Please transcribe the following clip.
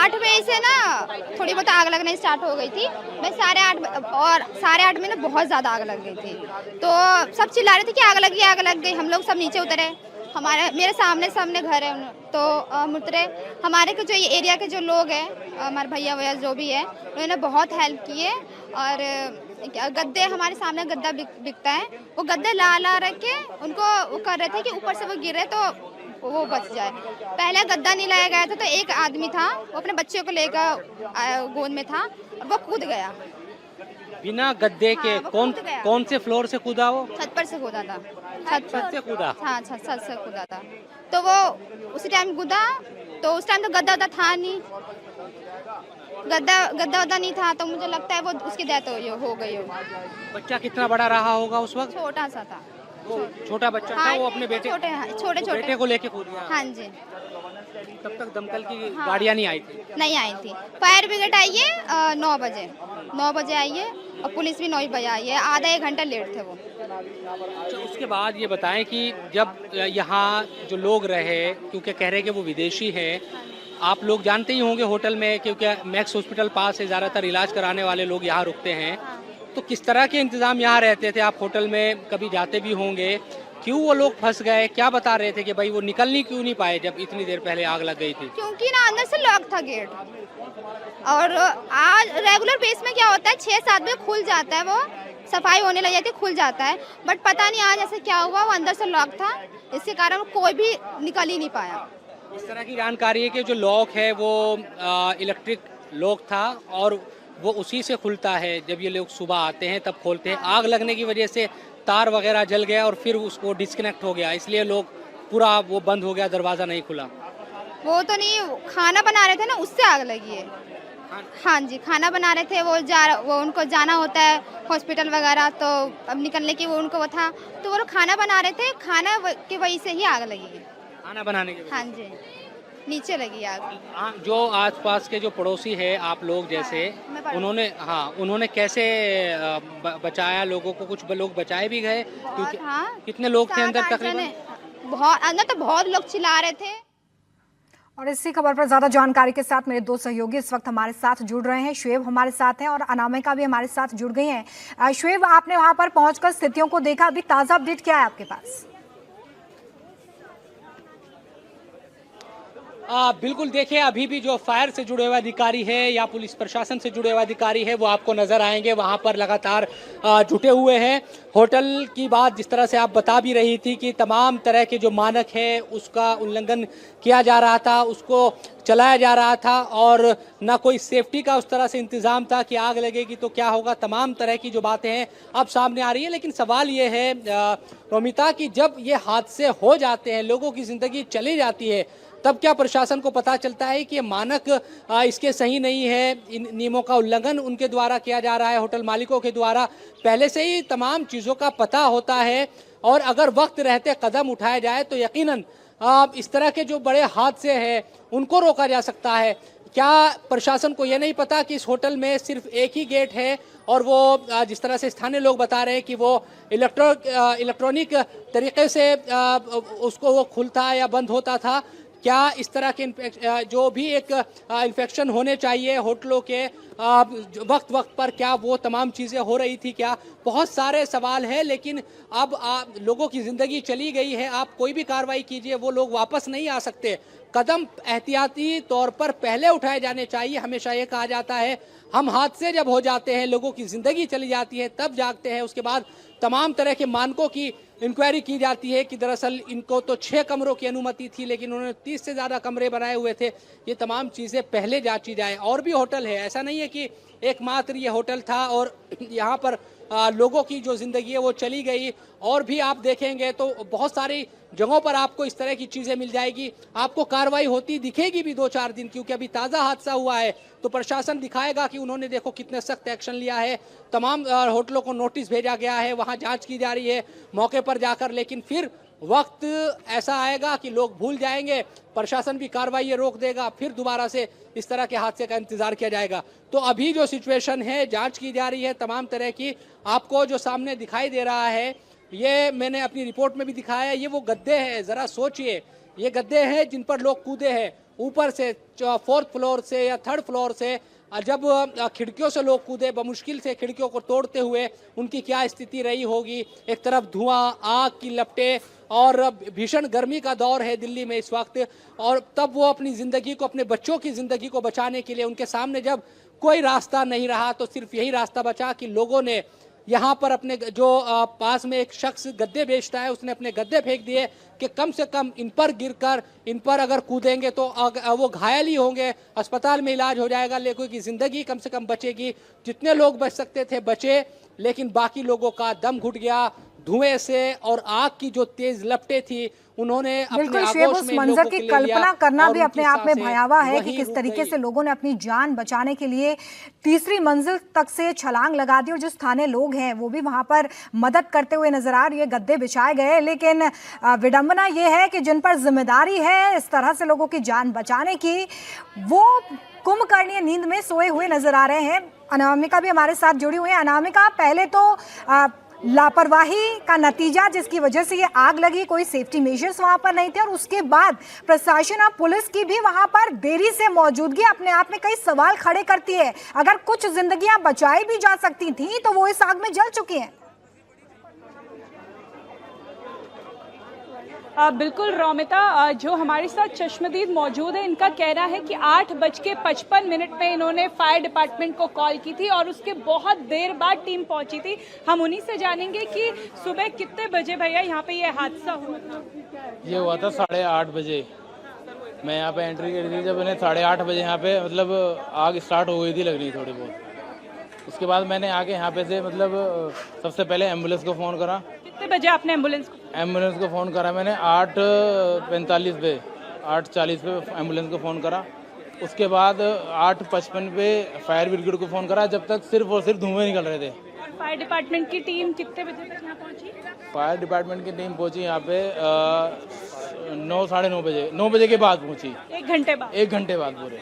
8 बजे से ना थोड़ी बहुत आग लगने स्टार्ट हो गई थी। मैं 8:30 में ना बहुत ज़्यादा आग लग गई थी। तो सब चिल्ला रहे थे कि आग लग गई। हम लोग सब नीचे उतरे। मेरे सामने घर है, तो हम उतरे। हमारे के जो ये एरिया के जो लोग हैं, हमारे भैया वैया जो भी है, उन्होंने बहुत हेल्प किए। और गद्दे, हमारे सामने गद्दा बिकता है, वो गद्दे ला रख के उनको वो कर रहे थे कि ऊपर से वो गिरे तो वो बच जाए। पहले गद्दा नहीं लाया गया था, तो एक आदमी था, वो अपने बच्चे को लेकर गोद में था और वो कूद गया बिना गद्दे के। हाँ, कौन से फ्लोर से कूदा वो? छत पर से कूदा था। छत से कूदा? हाँ, छत से कूदा था। तो वो उसी टाइम कूदा, तो उस टाइम तो गद्दा था नहीं, गद्दा नहीं था, तो मुझे लगता है वो उसकी डेथ हो गई होगी। बच्चा कितना बड़ा रहा होगा उस वक्त? छोटा सा था। छोटा बच्चा था, वो अपने छोटे बेटे को लेके कूद गया। हाँ जी। तब तक दमकल की गाड़ियाँ नहीं आई थी? नहीं आई थी। फायर ब्रिगेड आई है 9 बजे आई है, और पुलिस भी 9 बजे आई है। आधा 1 घंटा लेट थे वो। अच्छा, उसके बाद ये बताएं कि जब यहाँ जो लोग रहे, क्योंकि कह रहे कि वो विदेशी हैं, आप लोग जानते ही होंगे होटल में, क्योंकि मैक्स हॉस्पिटल पास है, ज़्यादातर इलाज कराने वाले लोग यहाँ रुकते हैं। तो किस तरह के इंतज़ाम यहाँ रहते थे? आप होटल में कभी जाते भी होंगे, क्यों वो लोग फंस गए? क्या बता रहे थे कि भाई वो निकलनी क्यों नहीं पाए जब इतनी देर पहले आग लग गई थी? क्योंकि ना अंदर से लॉक था गेट, और आज रेगुलर बेस में क्या होता है 6-7 बजे खुल जाता है, वो सफाई होने लग जाती है, खुल जाता है। बट पता नहीं आज ऐसे क्या हुआ, वो अंदर से लॉक था, इसके कारण कोई भी निकल ही नहीं पाया। इस तरह की जानकारी है कि जो लॉक है वो इलेक्ट्रिक लॉक था, और वो उसी से खुलता है। जब ये लोग सुबह आते हैं तब खोलते हैं। आग लगने की वजह से तार वगैरह जल गया और फिर उसको डिस्कनेक्ट हो गया, इसलिए लोग पूरा वो बंद हो गया, दरवाज़ा नहीं खुला। वो तो नहीं, खाना बना रहे थे ना, उससे आग लगी है। हाँ जी, खाना बना रहे थे, वो उनको जाना होता है हॉस्पिटल वगैरह, तो अब निकलने की वो उनको वो था, तो वो लोग खाना बना रहे थे, खाना की वजह से ही आग लगी है। खाना बनाने के? हाँ जी, नीचे लगी आग। जो आसपास के जो पड़ोसी है आप लोग जैसे, उन्होंने कैसे बचाया लोगों को? कुछ लोग बचाए भी गए? क्योंकि कितने लोग थे अंदर तकरीबन? अंदर तो बहुत लोग चिल्ला रहे थे। और इसी खबर पर ज्यादा जानकारी के साथ मेरे 2 सहयोगी इस वक्त हमारे साथ जुड़ रहे हैं। शुएब हमारे साथ हैं और अनामिका भी हमारे साथ जुड़ गई हैं। शुएब, आपने वहां पर पहुंचकर स्थितियों को देखा, अभी ताजा अपडेट क्या है आपके पास? बिल्कुल, देखिए अभी भी जो फायर से जुड़े हुए अधिकारी है या पुलिस प्रशासन से जुड़े हुए अधिकारी है वो आपको नजर आएंगे, वहां पर लगातार जुटे हुए हैं। होटल की बात जिस तरह से आप बता भी रही थी कि तमाम तरह के जो मानक है उसका उल्लंघन किया जा रहा था, उसको चलाया जा रहा था, और ना कोई सेफ्टी का उस तरह से इंतजाम था कि आग लगेगी तो क्या होगा। तमाम तरह की जो बातें हैं अब सामने आ रही है, लेकिन सवाल ये है रोमिता कि जब ये हादसे हो जाते हैं, लोगों की जिंदगी चली जाती है, तब क्या प्रशासन को पता चलता है कि ये मानक इसके सही नहीं है, इन नियमों का उल्लंघन उनके द्वारा किया जा रहा है, होटल मालिकों के द्वारा पहले से ही तमाम चीज़ों का पता होता है, और अगर वक्त रहते कदम उठाया जाए तो यकीनन इस तरह के जो बड़े हादसे हैं उनको रोका जा सकता है। क्या प्रशासन को ये नहीं पता कि इस होटल में सिर्फ एक ही गेट है, और वो जिस तरह से स्थानीय लोग बता रहे हैं कि वो इलेक्ट्रॉनिक तरीके से उसको वो खुलता या बंद होता था? क्या इस तरह के जो भी एक इन्फेक्शन होने चाहिए होटलों के वक्त पर, क्या वो तमाम चीज़ें हो रही थी? क्या बहुत सारे सवाल हैं, लेकिन अब लोगों की ज़िंदगी चली गई है, आप कोई भी कार्रवाई कीजिए वो लोग वापस नहीं आ सकते। कदम एहतियाती तौर पर पहले उठाए जाने चाहिए। हमेशा ये कहा जाता है हम हादसे जब हो जाते हैं, लोगों की ज़िंदगी चली जाती है, तब जागते हैं। उसके बाद तमाम तरह के मानकों की इंक्वायरी की जाती है कि दरअसल इनको तो 6 कमरों की अनुमति थी, लेकिन उन्होंने 30 से ज़्यादा कमरे बनाए हुए थे। ये तमाम चीज़ें पहले जांची जाए। और भी होटल है, ऐसा नहीं है कि एकमात्र ये होटल था और यहाँ पर लोगों की जो ज़िंदगी है वो चली गई। और भी आप देखेंगे तो बहुत सारी जगहों पर आपको इस तरह की चीज़ें मिल जाएगी। आपको कार्रवाई होती दिखेगी भी 2-4 दिन, क्योंकि अभी ताज़ा हादसा हुआ है तो प्रशासन दिखाएगा कि उन्होंने देखो कितने सख्त एक्शन लिया है। तमाम होटलों को नोटिस भेजा गया है, वहाँ जांच की जा रही है मौके पर जाकर, लेकिन फिर वक्त ऐसा आएगा कि लोग भूल जाएंगे, प्रशासन भी कार्रवाई रोक देगा, फिर दोबारा से इस तरह के हादसे का इंतजार किया जाएगा। तो अभी जो सिचुएशन है, जांच की जा रही है तमाम तरह की। आपको जो सामने दिखाई दे रहा है, ये मैंने अपनी रिपोर्ट में भी दिखाया है, ये वो गद्दे हैं। ज़रा सोचिए ये गद्दे हैं जिन पर लोग कूदे हैं ऊपर से 4th फ्लोर से या 3rd फ्लोर से। जब खिड़कियों से लोग कूदे बमुश्किल से खिड़कियों को तोड़ते हुए, उनकी क्या स्थिति रही होगी। एक तरफ धुआं, आग की लपटें और भीषण गर्मी का दौर है दिल्ली में इस वक्त, और तब वो अपनी ज़िंदगी को, अपने बच्चों की ज़िंदगी को बचाने के लिए उनके सामने जब कोई रास्ता नहीं रहा तो सिर्फ यही रास्ता बचा कि लोगों ने यहाँ पर अपने जो पास में एक शख्स गद्दे बेचता है, उसने अपने गद्दे फेंक दिए कि कम से कम इन पर गिरकर, इन पर अगर कूदेंगे तो वो घायल ही होंगे, अस्पताल में इलाज हो जाएगा, लेकिन की ज़िंदगी कम से कम बचेगी। जितने लोग बच सकते थे बचे, लेकिन बाकी लोगों का दम घुट गया धुएं से, और आग की जो तेज लपटें थी उन्होंने बिल्कुल शेब, उस मंजर की कल्पना करना भी अपने आप में भयावह है कि किस तरीके से लोगों ने अपनी जान बचाने के लिए तीसरी मंजिल तक से छलांग लगा दी, और जो स्थानीय लोग हैं वो भी वहां पर मदद करते हुए नजर आ रही है। गद्दे बिछाए गए, लेकिन विडंबना ये है कि जिन पर जिम्मेदारी है इस तरह से लोगों की जान बचाने की, वो कुंभकर्णीय नींद में सोए हुए नजर आ रहे हैं। अनामिका भी हमारे साथ जुड़ी हुई है। अनामिका, पहले तो लापरवाही का नतीजा जिसकी वजह से ये आग लगी, कोई सेफ्टी मेजर्स वहां पर नहीं थे, और उसके बाद प्रशासन और पुलिस की भी वहां पर देरी से मौजूदगी अपने आप में कई सवाल खड़े करती है। अगर कुछ जिंदगियां बचाई भी जा सकती थी तो वो इस आग में जल चुकी हैं। बिल्कुल रोमिता, जो हमारे साथ चश्मदीद मौजूद है, इनका कहना है कि 8:55 पे इन्होंने फायर डिपार्टमेंट को कॉल की थी और उसके बहुत देर बाद टीम पहुंची थी। हम उन्हीं से जानेंगे कि सुबह कितने बजे भैया यहाँ पे ये हादसा हुआ। ये हुआ था 8:30 बजे। मैं यहाँ पे एंट्री करी थी जब मैंने 8:30 बजे यहाँ पे आग स्टार्ट हो गई थी लगनी थोड़ी बहुत। उसके बाद मैंने आके यहाँ पे से सबसे पहले एम्बुलेंस को फ़ोन करा। कितने बजे आपने एम्बुलेंस को फ़ोन करा मैंने 8:45 पे, 8:40 पे एम्बुलेंस को फ़ोन करा। उसके बाद 8:55 पे फायर ब्रिगेड को फ़ोन करा, जब तक सिर्फ और सिर्फ धुएं निकल रहे थे। फायर डिपार्टमेंट की टीम कितने बजे तक यहाँ पहुंची? फायर डिपार्टमेंट की टीम पहुंची यहाँ पे 9 साढ़े 9 बजे, 9 बजे के बाद पहुंची। 1 घंटे बाद? 1 घंटे बाद पूरे।